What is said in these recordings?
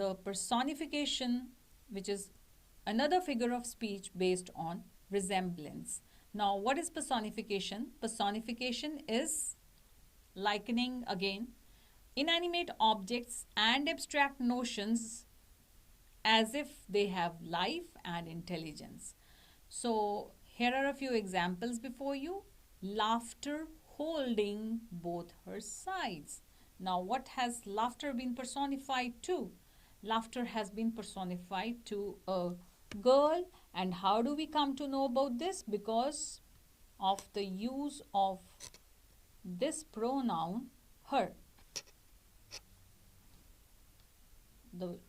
the personification, which is another figure of speech based on resemblance. Now, what is personification? Personification is likening, again, inanimate objects and abstract notions as if they have life and intelligence. So, here are a few examples before you. Laughter holding both her sides. Now, what has laughter been personified to? Laughter has been personified to a girl. And how do we come to know about this? Because of the use of this pronoun, her. The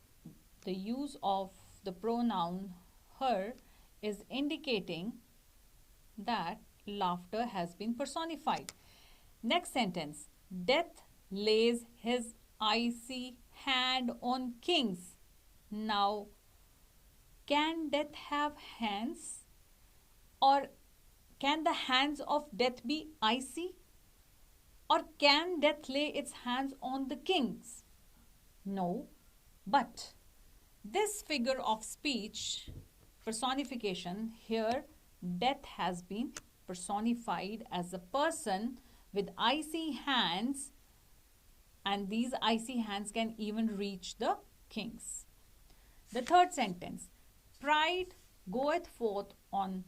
use of the pronoun her is indicating that laughter has been personified. Next sentence. Death lays his icy hand on kings. Now, can death have hands? Or can the hands of death be icy? Or can death lay its hands on the kings? No, but this figure of speech, personification, here death has been personified as a person with icy hands, and these icy hands can even reach the kings. The third sentence. Pride goeth forth on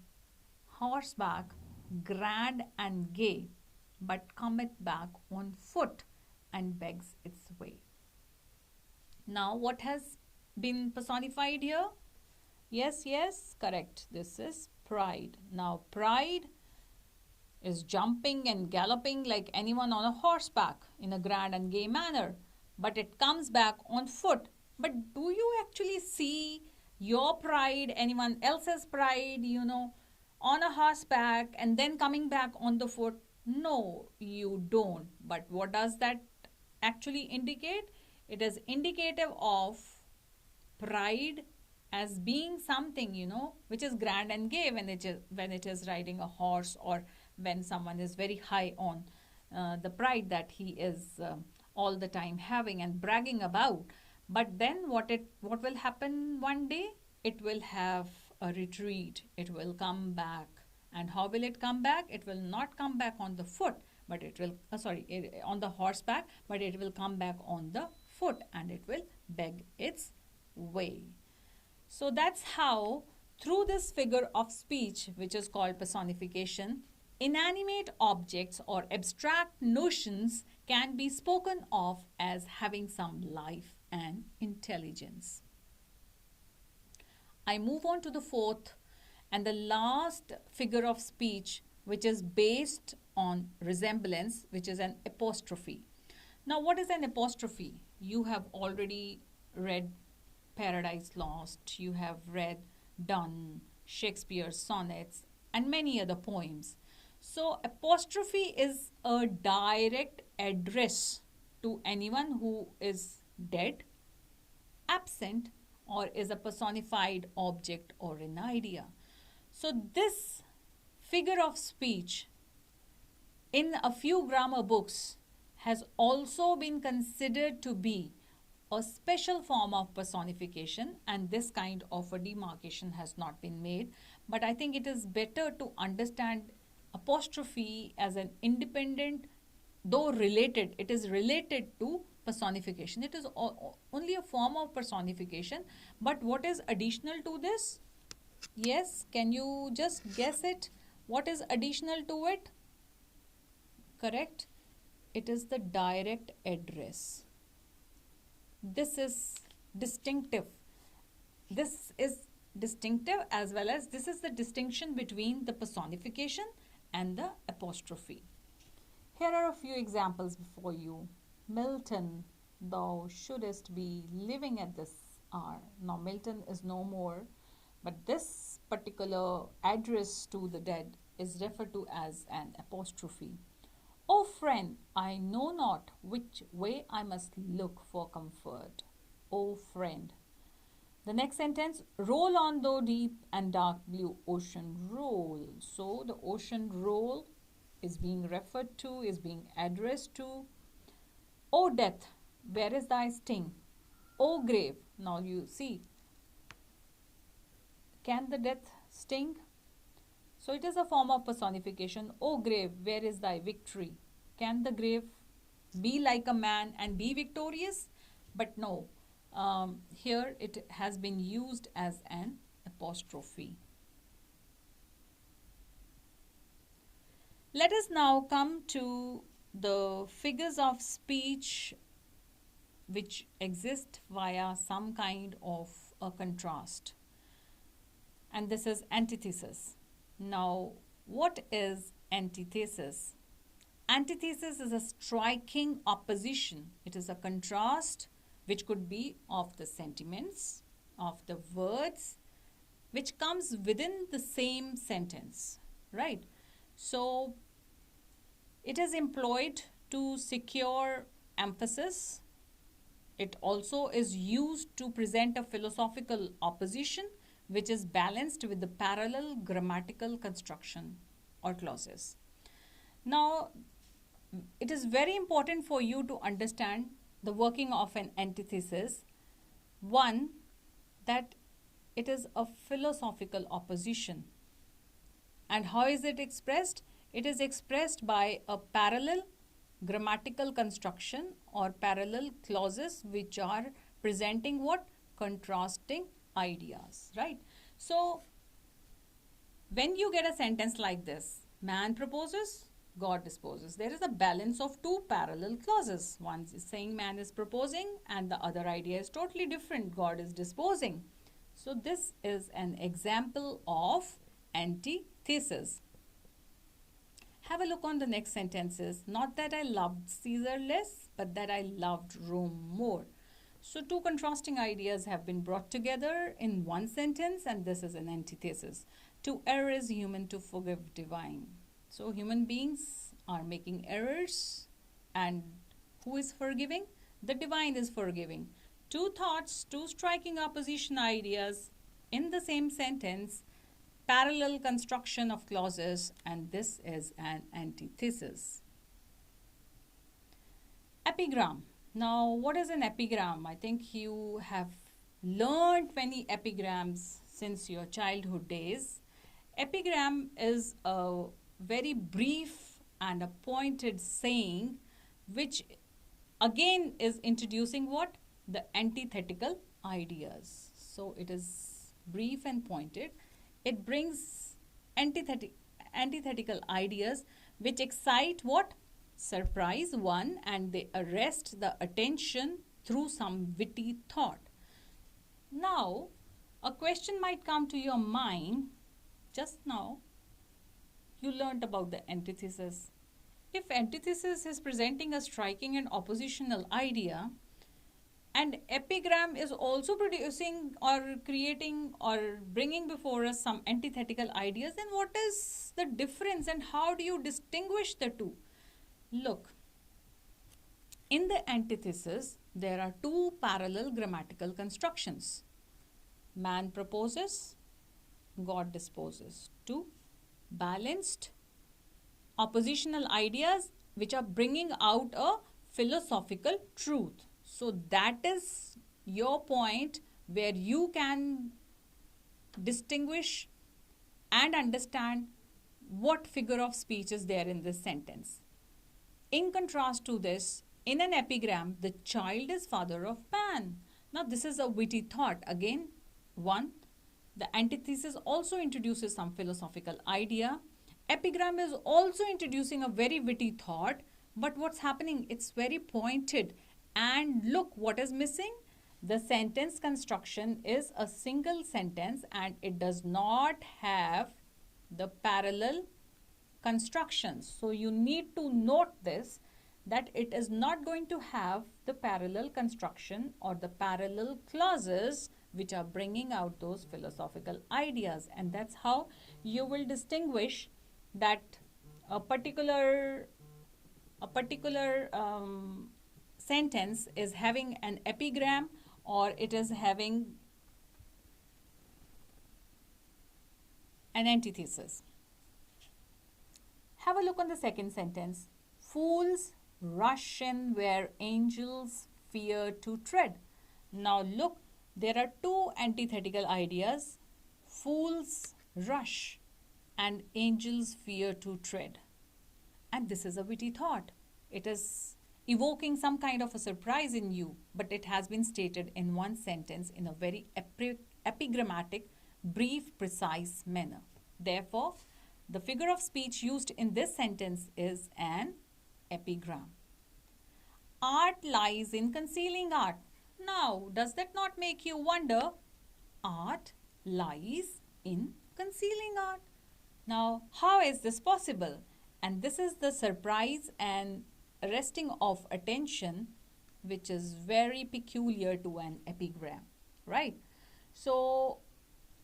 horseback, grand and gay, but cometh back on foot and begs its way. Now, what has been personified here? Yes, correct. This is pride. Now, pride is jumping and galloping like anyone on a horseback in a grand and gay manner, but it comes back on foot. But do you actually see your pride, anyone else's pride, on a horseback and then coming back on the foot? No, you don't. But what does that actually indicate? It is indicative of pride as being something, which is grand and gay when it is riding a horse, or when someone is very high on the pride that he is all the time having and bragging about. But then what will happen one day? It will have a retreat. It will come back. And how will it come back? It will not come back on the foot, but it will, on the horseback, but it will come back on the foot, and it will beg its way. So that's how, through this figure of speech, which is called personification, inanimate objects or abstract notions can be spoken of as having some life and intelligence. I move on to the fourth and the last figure of speech, which is based on resemblance, which is an apostrophe. Now, what is an apostrophe? You have already read Paradise Lost, you have read Donne, Shakespeare's sonnets, and many other poems. So, apostrophe is a direct address to anyone who is dead, absent, or is a personified object or an idea. So, this figure of speech in a few grammar books has also been considered to be a special form of personification, and this kind of a demarcation has not been made. But I think it is better to understand apostrophe as an independent, though related, it is related to personification. It is only a form of personification, but what is additional to this? Yes, can you just guess it? What is additional to it? Correct. It is the direct address. This is distinctive. This is distinctive, as well as this is the distinction between the personification and the apostrophe. Here are a few examples before you. Milton, thou shouldest be living at this hour. Now, Milton is no more, but this particular address to the dead is referred to as an apostrophe. O friend, I know not which way I must look for comfort. O friend. The next sentence, roll on though deep and dark blue ocean roll. So the ocean roll is being referred to, is being addressed to. O death, where is thy sting? O grave. Now you see, can the death sting? So it is a form of personification. O grave, where is thy victory? Can the grave be like a man and be victorious? But no, here it has been used as an apostrophe. Let us now come to the figures of speech which exist via some kind of a contrast. And this is antithesis. Now, what is antithesis? Antithesis is a striking opposition. It is a contrast which could be of the sentiments, of the words, which comes within the same sentence, right? So, it is employed to secure emphasis. It also is used to present a philosophical opposition which is balanced with the parallel grammatical construction or clauses. Now, it is very important for you to understand the working of an antithesis. One, that it is a philosophical opposition. And how is it expressed? It is expressed by a parallel grammatical construction or parallel clauses which are presenting what? Contrasting ideas, right? So, when you get a sentence like this, man proposes, God disposes. There is a balance of two parallel clauses. One is saying man is proposing and the other idea is totally different. God is disposing. So, this is an example of antithesis. Have a look on the next sentences. Not that I loved Caesar less, but that I loved Rome more. So two contrasting ideas have been brought together in one sentence, and this is an antithesis. To err is human, to forgive divine. So human beings are making errors, and who is forgiving? The divine is forgiving. Two thoughts, two striking opposition ideas in the same sentence, parallel construction of clauses, and this is an antithesis. Epigram. Now, what is an epigram? I think you have learned many epigrams since your childhood days. Epigram is a very brief and a pointed saying which again is introducing what? The antithetical ideas. So, it is brief and pointed. It brings antithetical ideas which excite what? Surprise one, and they arrest the attention through some witty thought. Now, a question might come to your mind. Just now, you learnt about the antithesis. If antithesis is presenting a striking and oppositional idea, and epigram is also producing or creating or bringing before us some antithetical ideas, then what is the difference and how do you distinguish the two? Look, in the antithesis, there are two parallel grammatical constructions. Man proposes, God disposes. Two balanced oppositional ideas which are bringing out a philosophical truth. So that is your point where you can distinguish and understand what figure of speech is there in this sentence. In contrast to this, in an epigram, the child is father of man. Now this is a witty thought. Again, one, the antithesis also introduces some philosophical idea. Epigram is also introducing a very witty thought, but what's happening? It's very pointed. And look, what is missing? The sentence construction is a single sentence and it does not have the parallel constructions. So you need to note this, that it is not going to have the parallel construction or the parallel clauses which are bringing out those philosophical ideas. And that's how you will distinguish that a particular sentence is having an epigram or it is having an antithesis. Have a look on the second sentence. Fools rush in where angels fear to tread. Now look, there are two antithetical ideas: fools rush and angels fear to tread. And this is a witty thought. It is evoking some kind of a surprise in you, but it has been stated in one sentence in a very epigrammatic, brief, precise manner. Therefore, the figure of speech used in this sentence is an epigram. Art lies in concealing art. Now, does that not make you wonder? Art lies in concealing art. Now, how is this possible? And this is the surprise and arresting of attention, which is very peculiar to an epigram, right? So,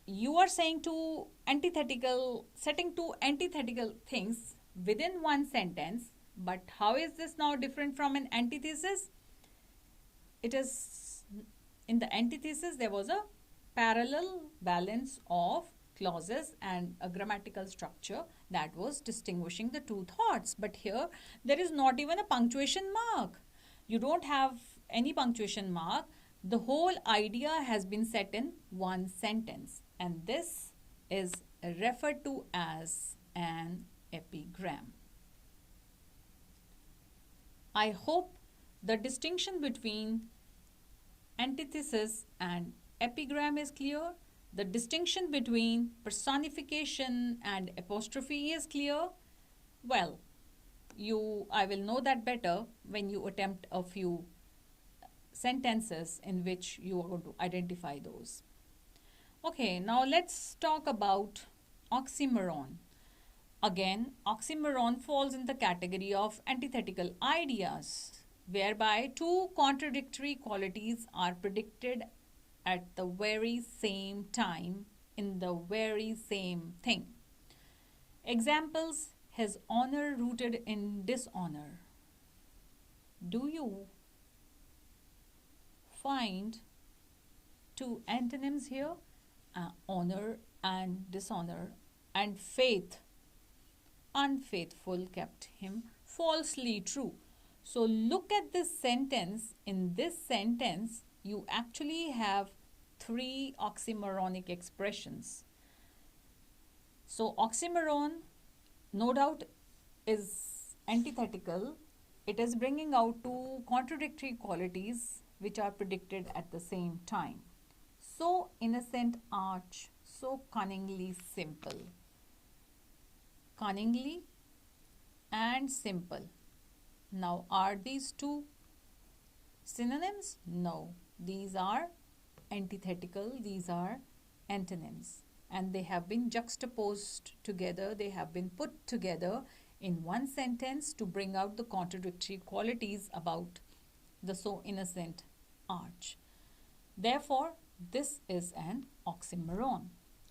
you are saying setting two antithetical things within one sentence, but how is this now different from an antithesis? It is, in the antithesis there was a parallel balance of clauses and a grammatical structure that was distinguishing the two thoughts. But here there is not even a punctuation mark. You don't have any punctuation mark. The whole idea has been set in one sentence, and this is referred to as an epigram. I hope the distinction between antithesis and epigram is clear. The distinction between personification and apostrophe is clear. Well, I will know that better when you attempt a few sentences in which you are going to identify those. Okay, now let's talk about oxymoron. Again, oxymoron falls in the category of antithetical ideas, whereby two contradictory qualities are predicted at the very same time in the very same thing. Examples: his honor rooted in dishonor. Do you find two antonyms here? Honor and dishonor. And faith, unfaithful, kept him falsely true. So look at this sentence. In this sentence, you actually have three oxymoronic expressions. So oxymoron, no doubt, is antithetical. It is bringing out two contradictory qualities which are predicted at the same time. So innocent arch, so cunningly simple. Cunningly and simple. Now, are these two synonyms? No. These are antithetical. These are antonyms. And they have been juxtaposed together. They have been put together in one sentence to bring out the contradictory qualities about the so innocent arch. Therefore, this is an oxymoron.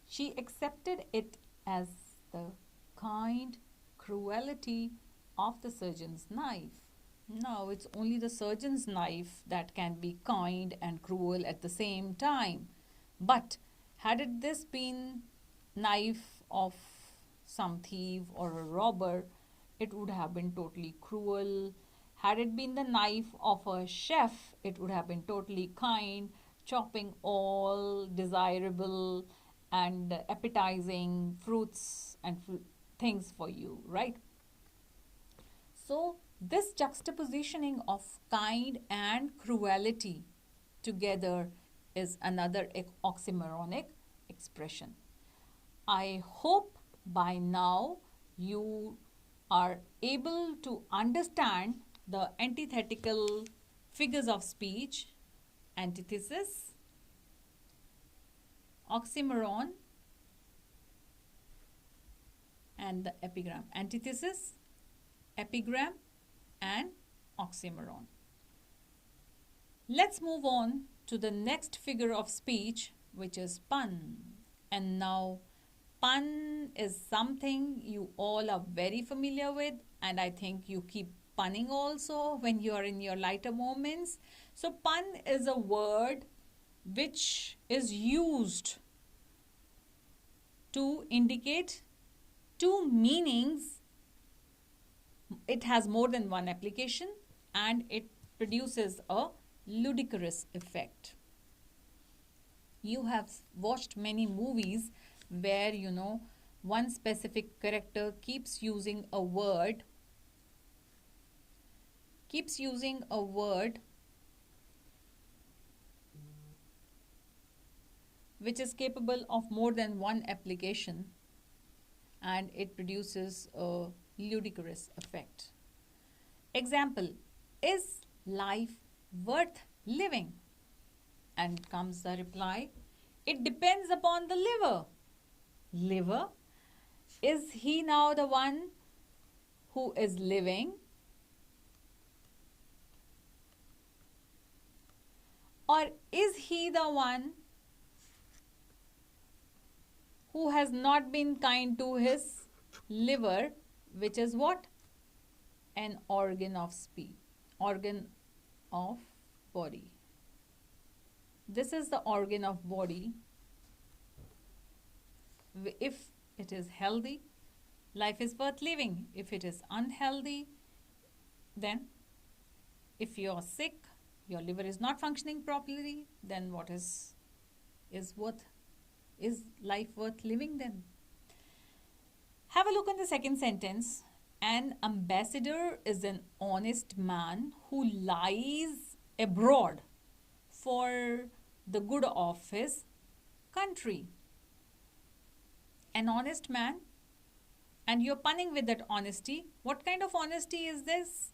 She accepted it as the kind cruelty of the surgeon's knife. No, it's only the surgeon's knife that can be kind and cruel at the same time. But had it this been knife of some thief or a robber, it would have been totally cruel. Had it been the knife of a chef, it would have been totally kind, chopping all desirable and appetizing fruits and things for you, right? So this juxtapositioning of kind and cruelty together is another oxymoronic expression. I hope by now you are able to understand the antithetical figures of speech: antithesis, oxymoron, and the epigram. Antithesis, epigram, and oxymoron. Let's move on to the next figure of speech, which is pun. And now, pun is something you all are very familiar with, and I think you keep punning also when you are in your lighter moments. So pun is a word which is used to indicate two meanings. It has more than one application and it produces a ludicrous effect. You have watched many movies where, you know, one specific character keeps using a word which is capable of more than one application, and it produces a ludicrous effect. Example, is life worth living? And comes the reply, it depends upon the liver. Liver? Is he now the one who is living? Or is he the one who has not been kind to his liver, which is what? An organ of speech, organ of body. This is the organ of body. If it is healthy, life is worth living. If it is unhealthy, then if you are sick, your liver is not functioning properly, then what is life worth living then? Have a look at the second sentence. An ambassador is an honest man who lies abroad for the good of his country. An honest man, and you're punning with that honesty. What kind of honesty is this?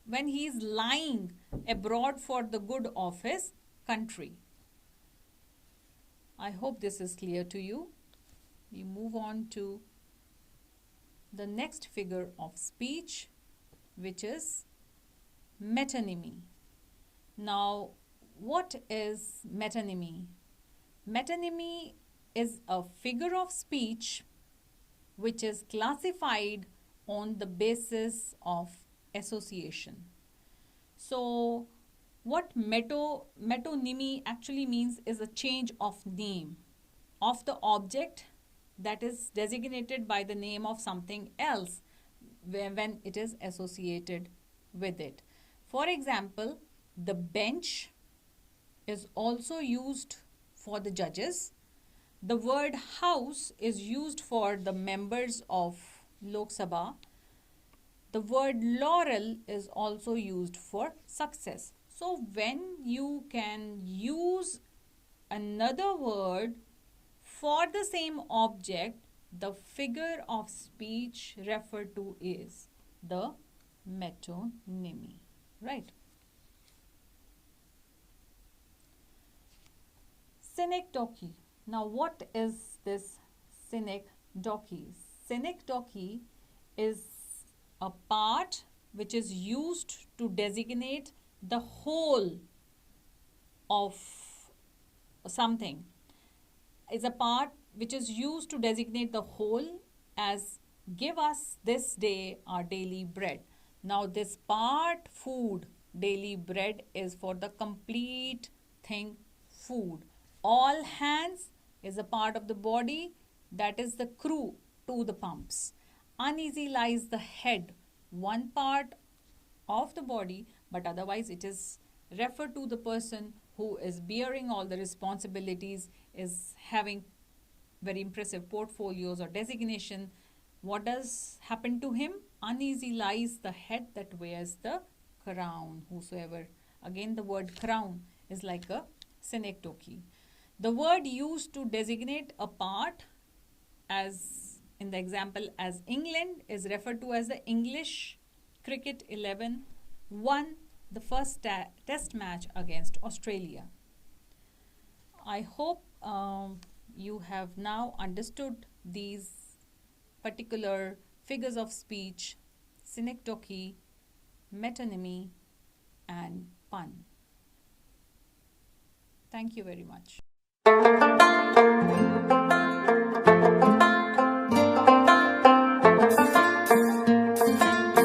When he is lying abroad for the good of his country. I hope this is clear to you. We move on to the next figure of speech, which is metonymy. Now, what is metonymy? Metonymy is a figure of speech which is classified on the basis of association. So, what metonymy actually means is a change of name of the object that is designated by the name of something else when it is associated with it. For example, the bench is also used for the judges. The word house is used for the members of Lok Sabha. The word laurel is also used for success. So when you can use another word for the same object, the figure of speech referred to is the metonymy, right? Synecdoche. Now what is this synecdoche? Synecdoche is a part which is used to designate the whole of something. Is a part which is used to designate the whole, as give us this day our daily bread. Now this part, food, daily bread, is for the complete thing, food. All hands is a part of the body, that is the crew to the pumps. Uneasy lies the head, one part of the body, but otherwise it is referred to the person who is bearing all the responsibilities, is having very impressive portfolios or designation. What does happen to him? Uneasy lies the head that wears the crown. Whosoever. Again, the word crown is like a synecdoche. The word used to designate a part, as in the example as England, is referred to as the English cricket 11 won the first test match against Australia. I hope you have now understood these particular figures of speech: synecdoche, metonymy, and pun. Thank you very much.